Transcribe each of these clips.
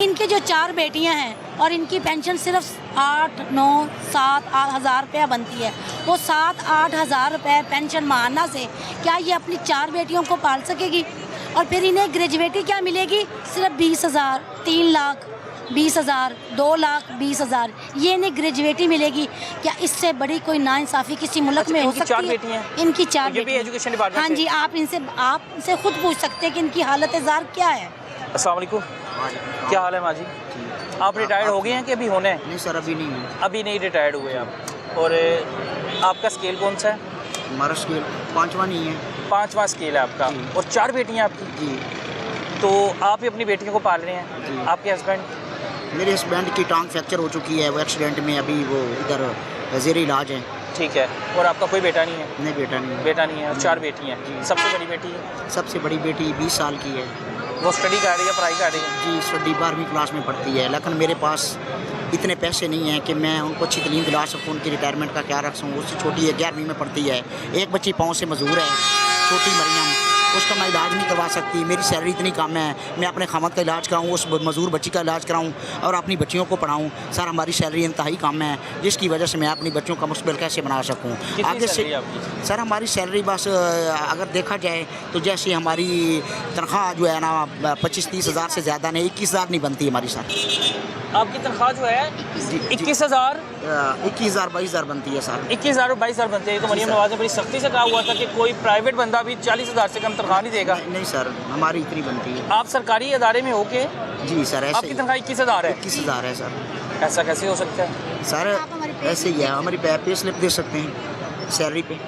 इनके जो 4 बेटियां हैं और इनकी पेंशन सिर्फ 8, 9, 7 हज़ार रुपया बनती है। वो 7-8 हज़ार रुपये पेंशन मारना से क्या ये अपनी 4 बेटियों को पाल सकेगी? और फिर इन्हें ग्रेजुएटी क्या मिलेगी? सिर्फ 20,000, 3 लाख 20,000, 2 लाख 20,000, ये इन्हें ग्रेजुएटी मिलेगी। क्या इससे बड़ी कोई नाइंसाफ़ी किसी मुल्क में हो सकती है? इनकी 4 बेटियां। हाँ जी, आप इनसे खुद पूछ सकते हैं कि इनकी हालत-ए-ज़ार क्या है। अस्सलाम वालेकुम, क्या हाल है माँ जी? आप रिटायर्ड हो गए हैं कि अभी होने हैं? नहीं सर, अभी नहीं है। अभी नहीं रिटायर्ड हुए आप। और आपका स्केल कौन सा है? हमारा स्केल 5वां नहीं है। 5वां स्केल है आपका। और 4 बेटियां आपकी जी। तो आप ही अपनी बेटियों को पाल रहे हैं? आपके हस्बैंड? मेरे हस्बैंड की टांग फ्रैक्चर हो चुकी है, वो एक्सीडेंट में अभी वो इधर ज़ेरे इलाज है। ठीक है। और आपका कोई बेटा नहीं है? नहीं, बेटा नहीं है। बेटा नहीं है। और 4 बेटी हैं। सबसे बड़ी बेटी है? सबसे बड़ी बेटी 20 साल की है। वो स्टडी कर रही है, पढ़ाई कर रही है? जी, स्टडी 12वीं क्लास में पढ़ती है। लेकिन मेरे पास इतने पैसे नहीं हैं कि मैं उनको अच्छी तलीम दिला सकूँ, उनकी रिटायरमेंट का क्या रख सकूँ। उससे छोटी है, 11वीं में पढ़ती है। एक बच्ची पाँव से मजदूर है, छोटी मरियम, उसका मैं इलाज नहीं करवा सकती। मेरी सैलरी इतनी कम है, मैं अपने खामद का इलाज कराऊँ, उस मजदूर बच्ची का इलाज कराऊँ और अपनी बच्चियों को पढ़ाऊँ। सर, हमारी सैलरी इंतहाई कम है, जिसकी वजह से मैं अपनी बच्चियों का मुस्तकबिल कैसे बना सकूँ आगे से। सर, हमारी सैलरी बस अगर देखा जाए तो जैसे हमारी तनख्वाह जो है ना 25-30 हज़ार से ज़्यादा नहीं, 21,000 नहीं बनती हमारी सर। आपकी तनख्वाह जो है 21,000 21,000 22,000 बनती है सर। 21,000 और 22,000 बनते हैं। तो मरियम नवाज़ ने बड़ी सख्ती से कहा हुआ था कि कोई प्राइवेट बंदा भी 40,000 से कम तनख्वाह नहीं देगा। नहीं सर, हमारी इतनी बनती है। आप सरकारी इदारे में हो के? जी सर, ऐसे आपकी तनख्वाह 21,000 है? 21,000 है सर। ऐसा कैसे हो सकता है सर? ऐसे ही है, हमारी पे स्लिप दे सकते हैं सैलरी पे।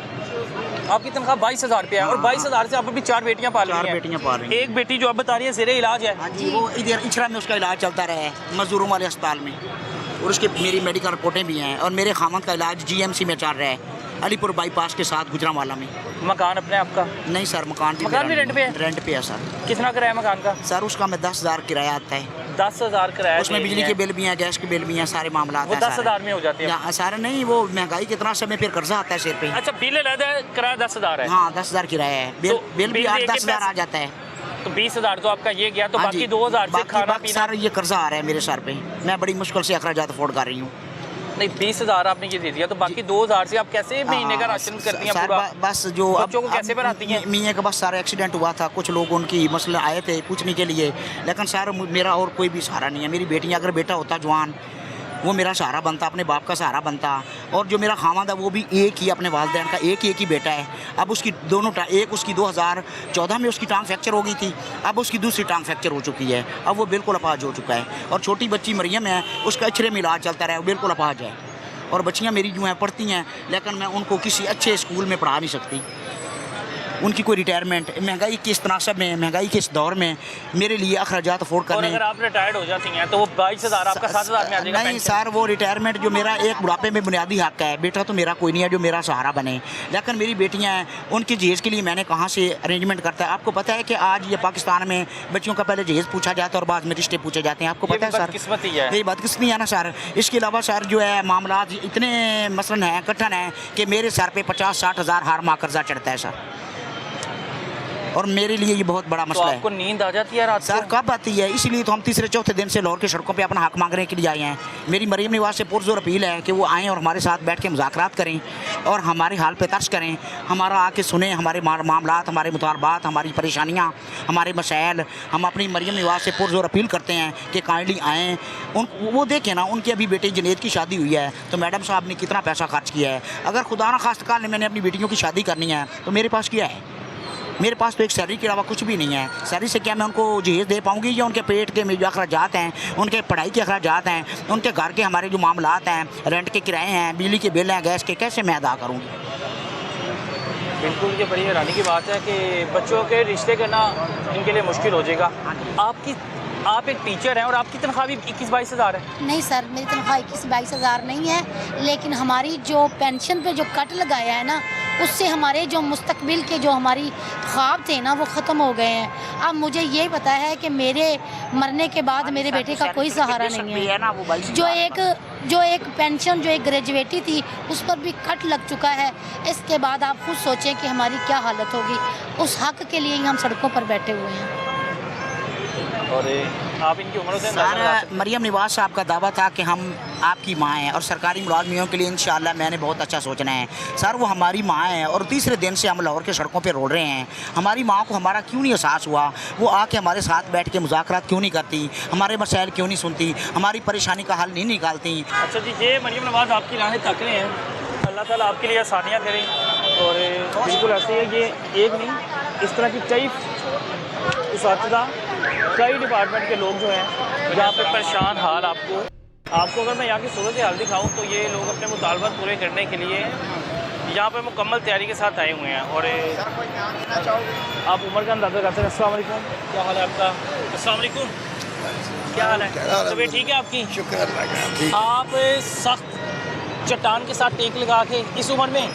आपकी तनख्वाह 22,000 रुपया है और 22,000 से आप अभी 4 बेटियां पाल रही हैं। 4 बेटियां पाल रही हैं। एक बेटी जो अब बता रही है ज़ेरे इलाज है। हाँ जी, वो इधर इचरा में उसका इलाज चलता रहा है, मजदूरों वाले अस्पताल में। और उसकी मेरी मेडिकल रिपोर्टें भी हैं। और मेरे खामद का इलाज GMC में चल रहा है, अलीपुर बाईपास के साथ गुजरांवाला में। मकान अपने आपका? नहीं सर, मकान भी रेंट पे है? रेंट पे है सर। कितना किराया मकान का? सर, उसका मैं 10,000 किराया आता है। 10,000 किराया? उसमें बिजली के बिल भी हैं, गैस के बिल भी हैं, सारे मामला। वो 10,000 में हो जाते हैं सारे? नहीं, वो महंगाई के इतना समय फिर कर्जा आता है सिर पे। अच्छा, बिल अलग है, किराया 10,000 है? हाँ, 10,000 किराया है। बिल भी 8-10 हज़ार आ जाता है। तो 20,000 तो आपका ये गया। तो बाकी 2,000 से खाना पीना? सर, ये कर्जा आ रहा है मेरे सर पे, मैं बड़ी मुश्किल से अखराजात अफोर्ड कर रही हूँ। नहीं, 20,000 आपने ये दे दिया, तो बाकी 2,000 से आप कैसे महीने का राशन करती हैं पूरा? बस जो बच्चों को कैसे पढ़ाती हैं? मियाँ का बस सारा एक्सीडेंट हुआ था, कुछ लोग उनकी मसले आए थे पूछने के लिए, लेकिन सर मेरा और कोई भी सहारा नहीं है। मेरी बेटियाँ, अगर बेटा होता जवान, वो मेरा सहारा बनता, अपने बाप का सहारा बनता। और जो मेरा खामद है वो भी एक ही, अपने वालिदैन का एक ही बेटा है। अब उसकी एक उसकी 2014 में उसकी टांग फ्रैक्चर हो गई थी, अब उसकी दूसरी टांग फ्रैक्चर हो चुकी है, अब वो बिल्कुल अपाहिज हो चुका है। और छोटी बच्ची मरियम है, उसका इचरे में इलाज चलता रहा है, वो बिल्कुल अपाहिज है। और बच्चियाँ मेरी जो हैं पढ़ती हैं, लेकिन मैं उनको किसी अच्छे स्कूल में पढ़ा नहीं सकती। उनकी कोई रिटायरमेंट, महंगाई के इस तनासब में, महंगाई के इस दौर में मेरे लिए अखराजात अफोर्ड करने। और अगर आप रिटायर्ड हो जाती हैं तो वो 22,000 आपका 7,000 में आ जाएगा? नहीं सर, वो रिटायरमेंट जो मेरा एक बुढ़ापे में बुनियादी हक है। बेटा तो मेरा कोई नहीं है जो मेरा सहारा बने, लेकिन मेरी बेटियां हैं, उनकी जहेज़ के लिए मैंने कहाँ से अरेंजमेंट करता है? आपको पता है कि आज ये पाकिस्तान में बच्चियों का पहले जहेज़ पूछा जाता है और बाद में रिश्ते पूछे जाते हैं। आपको पता है सर? बदकिस्मती है। ये बदकिस्मती है ना सर। इसके अलावा सर जो है मामला इतने मसलन हैं, कठिन है कि मेरे सर पे 50-60 हज़ार हर माह कर्जा चढ़ता है सर, और मेरे लिए ये बहुत बड़ा मसला है। आपको नींद आ जाती है रात सर? कब आती है? इसलिए तो हम तीसरे चौथे दिन से लाहौर की सड़कों पे अपना हक मांगने के लिए आए हैं। मेरी मरीम नवाज़ से पुरजोर अपील है कि वो आएँ और हमारे साथ बैठ के मुज़ाकरात करें और हमारे हाल पे तरस करें, हमारा आके सुने, हमारे मामलात, हमारे मुतालबात, हमारी परेशानियाँ, हमारे मसाइल। हम अपनी मरीम नवाज़ से पुरजोर अपील करते हैं कि काइंडली आएँ। वो देखें ना, उनकी अभी बेटी जुनैद की शादी हुई है, तो मैडम साहब ने कितना पैसा खर्च किया है। अगर खुदा न खास्ता मैंने अपनी बेटियों की शादी करनी है तो मेरे पास क्या है? मेरे पास तो एक सैलरी के अलावा कुछ भी नहीं है। सैलरी से क्या मैं उनको जहेज़ दे पाऊँगी? या उनके पेट के जो अखराजात हैं, उनके पढ़ाई के अखराजात हैं, उनके घर के हमारे जो मामलात हैं, रेंट के किराए हैं, बिजली के बिल हैं, गैस के, कैसे मैं अदा करूँगी? बिल्कुल, ये बड़ी हैरानी की बात है कि बच्चों के रिश्ते करना इनके लिए मुश्किल हो जाएगा। आप एक टीचर हैं और आपकी तनख्वाह भी 21-22 हज़ार है? नहीं सर, मेरी तनख्वाह 21-22 हज़ार नहीं है, लेकिन हमारी जो पेंशन पे जो कट लगाया है ना, उससे हमारे जो मुस्तकबिल के जो हमारी ख्वाब थे ना, वो ख़त्म हो गए हैं। अब मुझे ये पता है कि मेरे मरने के बाद मेरे बेटे का कोई सहारा नहीं है। जो एक पेंशन, जो एक ग्रेजुएटी थी, उस पर भी कट लग चुका है। इसके बाद आप खुद सोचें कि हमारी क्या हालत होगी। उस हक़ के लिए ही हम सड़कों पर बैठे हुए हैं। और आप इनकी उम्र से अंदाजा लगा सर सकते हैं। मरियम नवाज साहब का दावा था कि हम आपकी माँ हैं और सरकारी मुलाजमियों के लिए इंशाल्लाह मैंने बहुत अच्छा सोचना है। सर वो हमारी माँ है और तीसरे दिन से हम लाहौर के सड़कों पे रोड रहे हैं। हमारी माँ को हमारा क्यों नहीं एहसास हुआ? वो आके हमारे साथ बैठ के मुज़ाकरात क्यों नहीं करती? हमारे मसाइल क्यों नहीं सुनती? हमारी परेशानी का हल नहीं निकालती? अच्छा जी, ये मरियम नवाज आपकी राहें तक रहे हैं, अल्लाह ताला आपके लिए आसानियाँ करें। और बिल्कुल ऐसे है, ये एक नहीं, इस तरह की कई उसातिज़ा, कई डिपार्टमेंट के लोग जो हैं यहाँ पे परेशान हाल। आपको अगर मैं यहाँ की सूरत हाल दिखाऊँ तो ये लोग अपने मुतालबात पूरे करने के लिए यहाँ पे मुकम्मल तैयारी के साथ आए हुए हैं। और आप उम्र का अंदाज़ा करते हैं। अस्सलाम वालेकुम, क्या हाल है आपका? अस्सलाम वालेकुम, क्या हाल है? तबीयत ठीक है आपकी? शुक्र अल्लाह का। ठीक। आप सख्त चट्टान के साथ टेक लगा के इस उम्र में?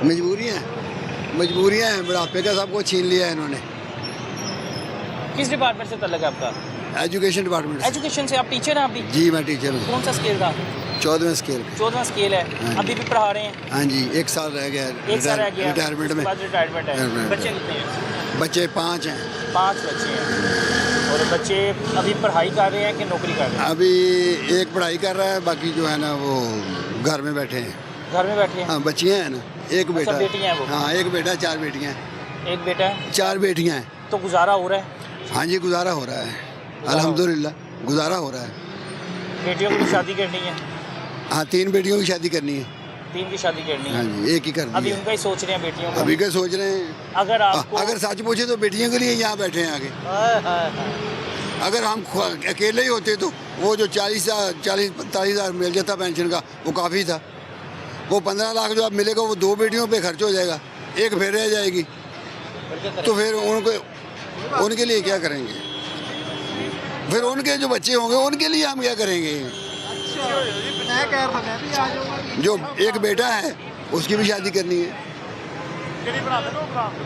मजबूरियाँ हैं, बुढ़ापे का सब कुछ छीन लिया है इन्होंने। किस डिपार्टमेंट से तल्लक है आपका? एजुकेशन डिपार्टमेंट से। एजुकेशन से। आप टीचर हैं अभी? जी मैं टीचर हूँ। कौन सा स्केल का? 14वें स्केल। 14वां स्केल है। हाँ। अभी भी पढ़ा रहे हैं? हाँ जी, 1 साल रह गया। एक साल रह गया रिटायरमेंट में। रिटायरमेंट है। रिटायरमेंट। बच्चे कितने हैं? बच्चे 5 हैं। 5 बच्चे हैं। और बच्चे अभी पढ़ाई कर रहे हैं कि नौकरी कर रहे हैं? अभी एक पढ़ाई कर रहा है, बाकी जो है ना वो घर में बैठे हैं। घर में बैठे हैं? हाँ, बच्चियाँ हैं ना, एक बेटा। बेटियाँ हैं वो? हाँ, एक बेटा, 4 बेटियाँ। एक बेटा है, 4 बेटियाँ हैं। तो गुजारा हो रहा है? हाँ जी, गुजारा हो रहा है, अल्हम्दुलिल्लाह गुजारा हो रहा है। बेटियों की शादी करनी है? हाँ, 3 बेटियों की शादी करनी है। 3 की शादी करनी हाँ है? जी, एक ही कर दी अभी है। उनका ही सोच रहे हैं बेटियों का? अभी क्या सोच रहे हैं? अगर आपको अगर सच पूछे तो बेटियों के लिए यहाँ बैठे हैं आगे। अगर हम अकेले ही होते तो वो जो 40-45 हज़ार मिल जाता पेंशन का, वो काफ़ी था। वो 15 लाख जो अब मिलेगा वो 2 बेटियों पे खर्च हो जाएगा, एक फिर रह जाएगी, तो फिर उनके लिए क्या करेंगे? फिर उनके जो बच्चे होंगे उनके लिए हम क्या करेंगे? जो एक बेटा है उसकी भी शादी करनी है।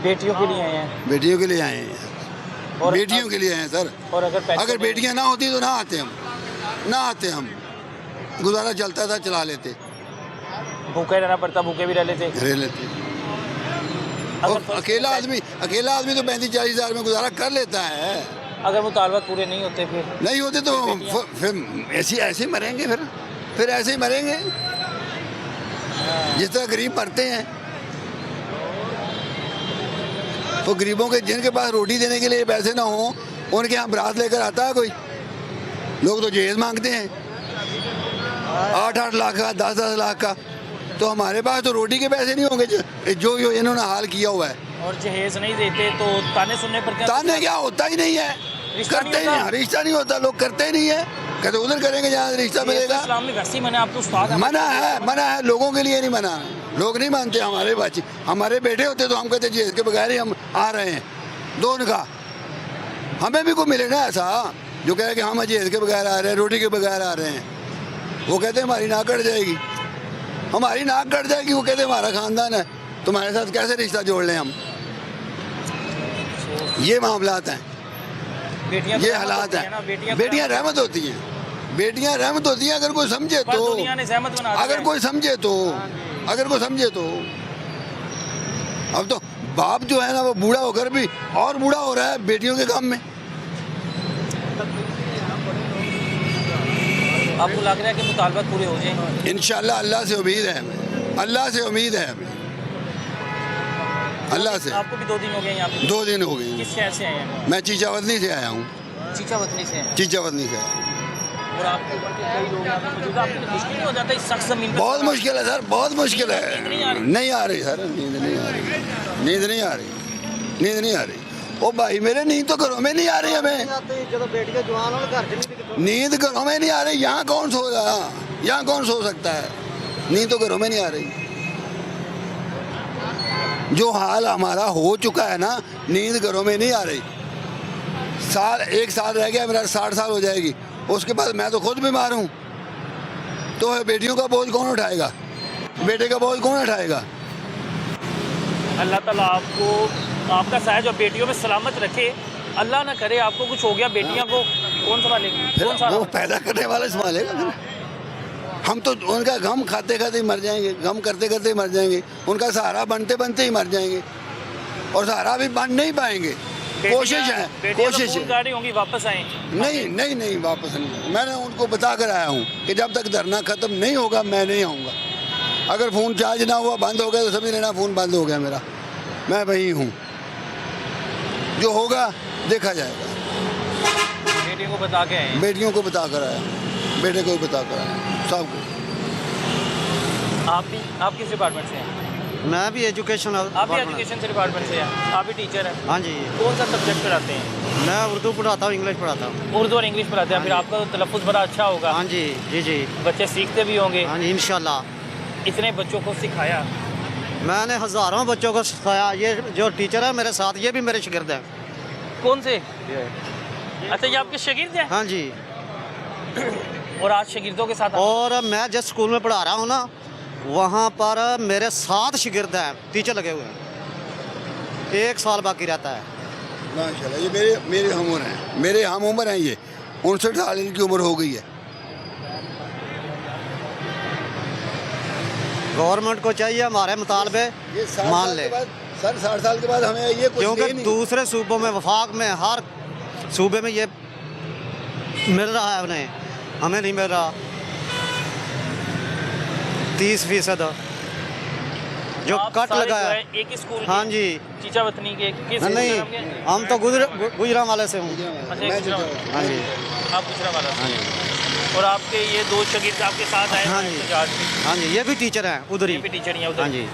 बेटियों के लिए आए हैं? बेटियों के लिए आए हैं, और बेटियों के लिए आए हैं सर। और अगर बेटियां ना होती तो ना आते हम गुजारा चलता था, चला लेते, भूखे रहना पड़ता, भूखे भी रह लेते। रह लेते। और अकेला आदमी तो 35-40 हज़ार में गुजारा कर लेता है। अगर मुतालबात पूरे नहीं होते फिर? नहीं होते तो फिर ऐसे ही मरेंगे, फिर ऐसे ही मरेंगे जिस तरह गरीब मरते हैं। तो गरीबों के जिनके पास रोटी देने के लिए पैसे ना हो, उनके यहाँ बारात लेकर आता है कोई। लोग तो जहेज मांगते हैं 8-8 लाख का, 10-10 लाख का। तो हमारे पास तो रोटी के पैसे नहीं होंगे जो इन्होंने हाल किया हुआ है। और जहेज नहीं देते तो ताने सुनने पर क्या? ताने क्या, होता ही नहीं है, करते ही नहीं, रिश्ता नहीं होता, लोग करते ही नहीं है। कहते उधर करेंगे जहाँ रिश्ता मिलेगा। इस्लाम में वैसे ही मना, आप तो उस्ताद हैं। मना है, लोगों के लिए नहीं मना। लोग नहीं मानते। हमारे बच्चे, हमारे बेटे होते तो हम कहते जी इसके बगैर ही हम आ रहे हैं। दो उनका हमें भी कोई मिले ना ऐसा जो कहे कि हम अजय इसके बगैर आ रहे हैं, रोटी के बगैर आ रहे हैं। वो कहते हैं हमारी नाक कट जाएगी, हमारी नाक कट जाएगी। वो कहते हैं हमारा खानदान है, तुम्हारे साथ कैसे रिश्ता जोड़ लें हम। ये मामलात हैं, ये हालात हैं। बेटियां रहमत होती हैं, बेटियां रहमत होती हैं अगर कोई समझे तो। दुनिया ने ज़हमत बना दी है। अगर कोई समझे तो अब तो बाप जो है ना वो बूढ़ा होकर भी और बूढ़ा हो रहा है बेटियों के काम में। आपको लग रहा है कि मुतालबात पूरे हो जाएंगे? इंशाल्लाह, अल्लाह से उम्मीद है हमें, अल्लाह से उम्मीद है हमें, अल्लाह से। आपको भी 2 दिन हो गए यहाँ पे? 2 दिन हो गए। किस शहर से आए हैं? मैं चीचावतनी से आया हूँ। चीचावतनी से हैं? चीचावतनी से आया। और आपके ऊपर के कई लोग यहाँ पे मौजूद हैं, आपको तो मुश्किल नहीं हो जाता इस सख्त ज़मीन पे? बहुत मुश्किल है सर, बहुत मुश्किल है। नहीं आ रही सर, नींद नहीं आ रही, नींद नहीं आ रही। ओ भाई मेरे, नींद तो घरों में नहीं आ रही हमें। नींद घरों में नहीं आ रही। यहाँ कौन सो रहा, यहाँ कौन सो सकता है? नींद तो घरों में नहीं आ रही। जो हाल हमारा हो चुका है ना, नींद घरों में नहीं आ रही। 1 साल रह गया मेरा, 60 साल हो जाएगी। उसके बाद मैं तो खुद बीमार हूँ, तो बेटियों का बोझ कौन उठाएगा, बेटे का बोझ कौन उठाएगा? अल्लाह ताला आपको, आपका साया जो बेटियों में सलामत रखे। अल्लाह ना करे आपको कुछ हो गया, बेटियां को कौन संभालेगी? कौन सा वो पैदा करने वाला संभालेगा फिर। हम तो उनका गम खाते खाते ही मर जाएंगे, गम करते करते ही मर जाएंगे, उनका सहारा बनते बनते ही मर जाएंगे, और सहारा भी बन नहीं पाएंगे। कोशिश है, कोशिश है। गाड़ी होंगी वापस आए। नहीं नहीं नहीं, वापस नहीं। मैंने उनको बता कर आया हूँ कि जब तक धरना ख़त्म नहीं होगा मैं नहीं आऊँगा। अगर फ़ोन चार्ज ना हुआ, बंद हो गया, तो समझ लेना फ़ोन बंद हो गया मेरा। मैं वही हूँ, जो होगा देखा जाएगा। बेटियों को बता के आए। बेटियों को बता कर आया, बेटे को भी बता कर आया, सबको। आप किस डिपार्टमेंट से हैं? मैं भी एजुकेशनल। आप भी एजुकेशन से डिपार्टमेंट से हैं? आप भी टीचर हैं? हाँ जी, कौन सा सब्जेक्ट पढ़ाते हैं? मैं उर्दू पढ़ाता हूँ, इंग्लिश पढ़ाता हूँ। उर्दू और इंग्लिश पढ़ाते हैं। फिर आपका तो तलफ़ुज़ बड़ा अच्छा होगा। हाँ जी, जी जी। बच्चे सीखते भी होंगे। हाँ जी, इंशाल्लाह। इतने बच्चों को सिखाया? मैंने हज़ारों बच्चों को सिखाया। ये जो टीचर है मेरे साथ, ये भी मेरे शागिर्द हैं। कौन से? अच्छा, ये आपके शागिर्द हैं? हाँ जी। और आज शागिर्दों के साथ और मैं जिस स्कूल में पढ़ा रहा हूँ ना, वहाँ पर मेरे 7 शागिर्द हैं, टीचर लगे हुए हैं। 1 साल बाकी रहता है। माशाल्लाह, ये मेरे हम उम्र हैं, मेरे हम उम्र हैं। ये 59 साल इनकी उम्र हो गई है। गवर्नमेंट को चाहिए हमारे मुतालबे ये 60 मान साल ले, के बाद, सर 60 साल के बाद हमें ये कुछ क्योंकि दे नहीं। दूसरे सूबों में, वफाक में, हर सूबे में ये मिल रहा है उन्हें, हमें नहीं मिल रहा। 30% जो आप कट सारे लगा जो है। है एक ही स्कूल हाँ के जी। चीचा वतनी के किस नहीं, स्कूल के? हम तो गुजरा वाले से हूँ। अच्छा, मैं गुजरा- जो- हाँ जी, आप गुजरा वाला हाँ से। जी, और आपके ये 2 शागिर्द आपके साथ आए हाँ हैं जी। एहतजाज में? हाँ जी, ये भी टीचर हैं उधर ये ही। भी टीचर ही हैं उधर? हाँ जी।